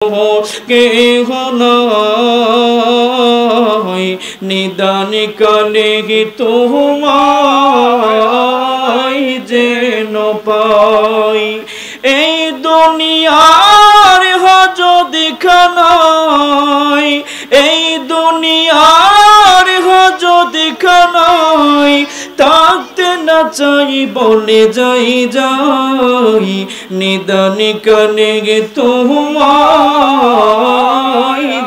কে নাই নিদান কালে তোমায় যেন পাই। এই দুনিয়ার হাজত খানাই, এই দুনিয়ার হাজত খানাই থাকতে না চাই বলে যাই যাই নিদান কালে তোমায়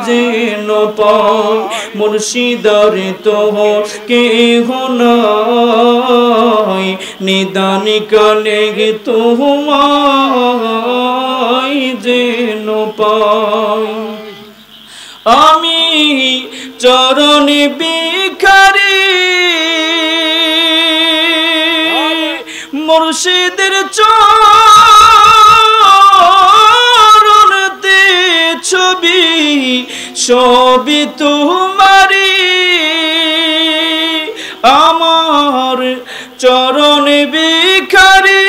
যেন পাই। মুর্শিদার কে নাই নিদান কালে তোমায় যেন পাই। আমি চরণ ভিখারি মুর্শিদের চরণতে ছবি সবই তোমারি। আমার চরণ ভিখারি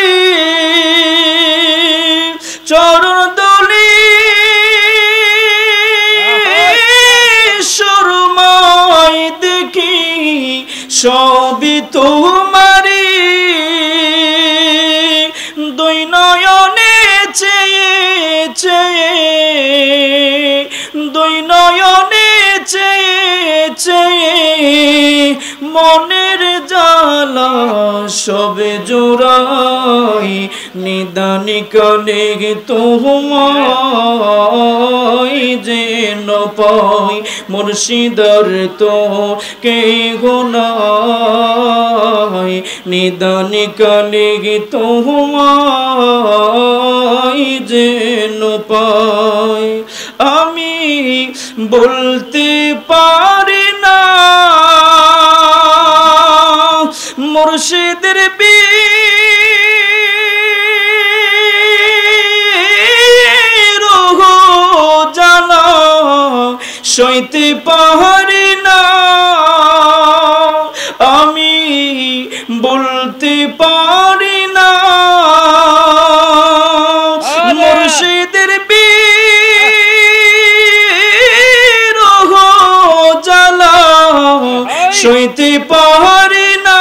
চরণ দলি সুরমাই দেখি সবই তোমারি। দুই নয়নে চেয়ে চেয়ে, দুই নয়নে চেয়ে চেয়ে মনের জ্বালা সবে জোড়াই নিদান কালে তোমায় যেন পাই। মুর্শিদার কে নাই নিদান কালে তোমায় যেন পাই। আমি বলতে পারি না মুর্শিদের বিরহ জ্বালা সইতে পারি না। আমি বলতে পারি না মুর্শিদের বিরহ জ্বালা সইতে পারি না।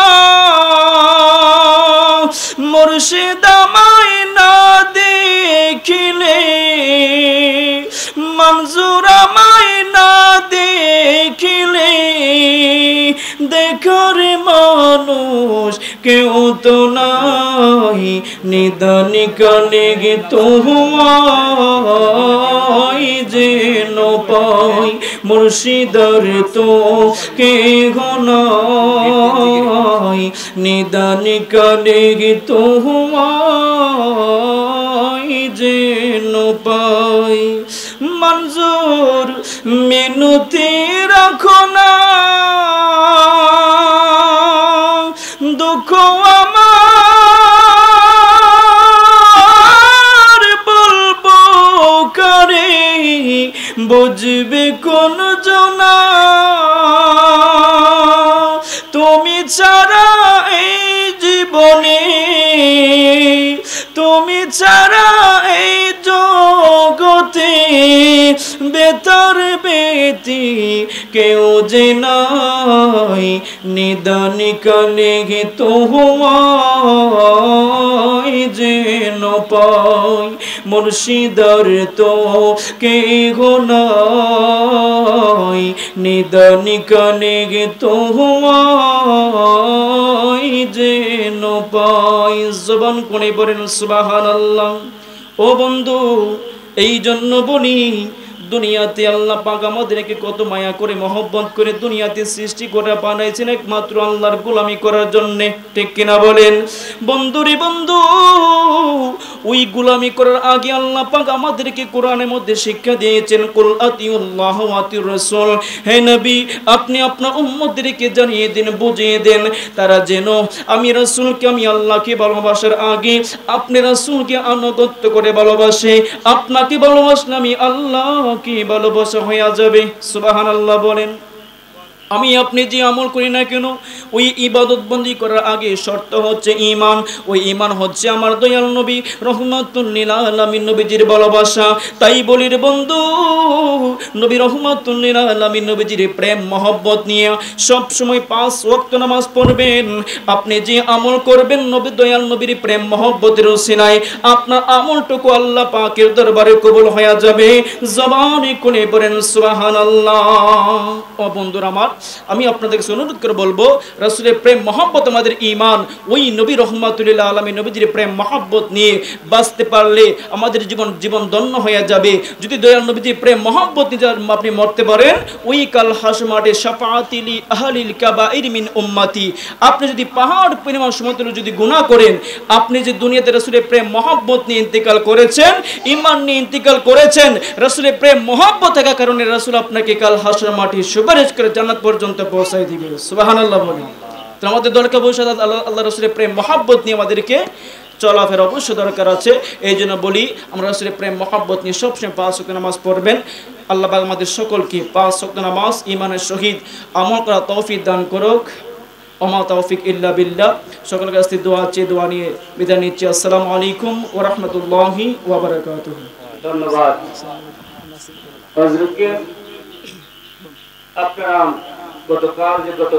মুর্শিদ আমায় না দেখিলে, মঞ্জুর আমায় না দেখিলে দেখার মানুষ কেউ তো নাই নিদান কালে তোমায় যেন পাই। মুর্শিদার কে নাই নিদান কালে তোমায় যেন পাই। মঞ্জুর মিনতি রাখো না দুঃখ আমার বলবো কারে বুঝবে কোন জনা। তুমি ছাড়া এই জীবনে, তুমি ছাড়া এই জগতে বেতার বেতি কেউ যে নাই নিদান কালে তোমায় যেন পাই। মুর্শিদার কে নাই নিদান কালে তোমায় যেন পাই। জবান কোণে পড়েন সুবহানাল্লাহ। ও বন্ধু, এই জন্য বলি দুনিয়াতে আল্লাহ পাক আমাদেরকে কত মায়া করে মহব্বত করে দুনিয়াতে সৃষ্টি করে বানাইছেন একমাত্র আল্লাহর গোলামি করার জন্য, ঠিক কিনা বলেন? বন্ধুরে বন্ধু, ওই গোলামি করার আগে আল্লাহ পাক আমাদেরকে কোরআনের মধ্যে শিক্ষা দিয়েছেন, কুল আতিউল্লাহ ওয়া আতিউর রাসূল। হে নবী, আপনি আপনার উম্মতদেরকে জানিয়ে দেন, বুঝিয়ে দেন, তারা যেন আমি রাসূলকে, আমি আল্লাহকে ভালোবাসার আগে আপনি রাসূলকে আনুগত্য করে ভালোবাসে। আপনাকে ভালোবাসলে আমি আল্লাহ কি ভালোবাসা হয়ে যাবে। সুবহানাল্লাহ বলেন। আমি আপনি যে আমল করি না কেন, ওই ইবাদত বন্দি করার আগে শর্ত হচ্ছে ঈমান। ওই ঈমান হচ্ছে আমার দয়াল নবী রহমাতুল লিল আলামিন নবীজির ভালোবাসা। তাই বলি রে বন্ধু, নবী রহমাতুল লিল আলামিন নবীজির প্রেম মহব্বত নিয়ে সব সময় 5 ওয়াক্ত নামাজ পড়বেন। আপনি যে আমল করবেন নবী দয়াল নবীর প্রেম মহব্বতের উসিলায় আপনার আমলটুকু আল্লাহ পাকের দরবারে কবুল হয়ে যাবে। জবানে কোনে বলেন সুবহানাল্লাহ। ও বন্ধুরা আমার, আমি আপনাদেরকে অনুরোধ করে বলবো, রাসূলের প্রেম মহব্বত আমাদের ঈমান। ওই নবী রহমাতুল লিল আলামিন নবীজির প্রেম মহব্বত নিয়ে বাঁচতে পারলে আমাদের জীবন ধন্য হয়ে যাবে। যদি দয়াল নবীজির প্রেম মহব্বত নিয়ে আপনি মরতে পারেন, ওই কাল হাসর মাঠে শাফাআতি লি আহলিল কাবাইর মিন উম্মতি। আপনি যদি পাহাড় পরিমাণ সমতুল্য যদি গুনাহ করেন, আপনি যে দুনিয়াতে রাসূলের প্রেম মহব্বত নিয়ে ইন্তেকাল করেছেন, ঈমান নিয়ে ইন্তেকাল করেছেন, রাসূলের প্রেম মহব্বত থাকার কারণে রাসূল আপনাকে কাল হাসর মাঠে সুপারিশ করে জান্নাত পর্যন্ত পৌঁছায় দিবে। সুবহানাল্লাহ বলেন। তো আমাদের দরকার বসে আল্লাহ রাসূলের প্রেম মহব্বত নিয়ে আমাদেরকে চলাফেরা অবশ্যই দরকার আছে। এই জন্য বলি, আমরা রাসূলের প্রেম মহব্বত নিয়ে সবসময় 5 ওয়াক্ত নামাজ পড়বেন। আল্লাহ পাক আমাদের সকলকে 5 ওয়াক্ত নামাজ ঈমানের সহিত আমল করা তৌফিক দান করুক। ওমা তৌফিক ইল্লা বিল্লাহ। সকলের কাছে দোয়া চেয়ে দোয়া নিয়ে বিদায় নিচ্ছি। আসসালামু আলাইকুম ওয়া রাহমাতুল্লাহি ওয়া বারাকাতুহু। ধন্যবাদ হযরতকে। আপনারা গতকাল যে গত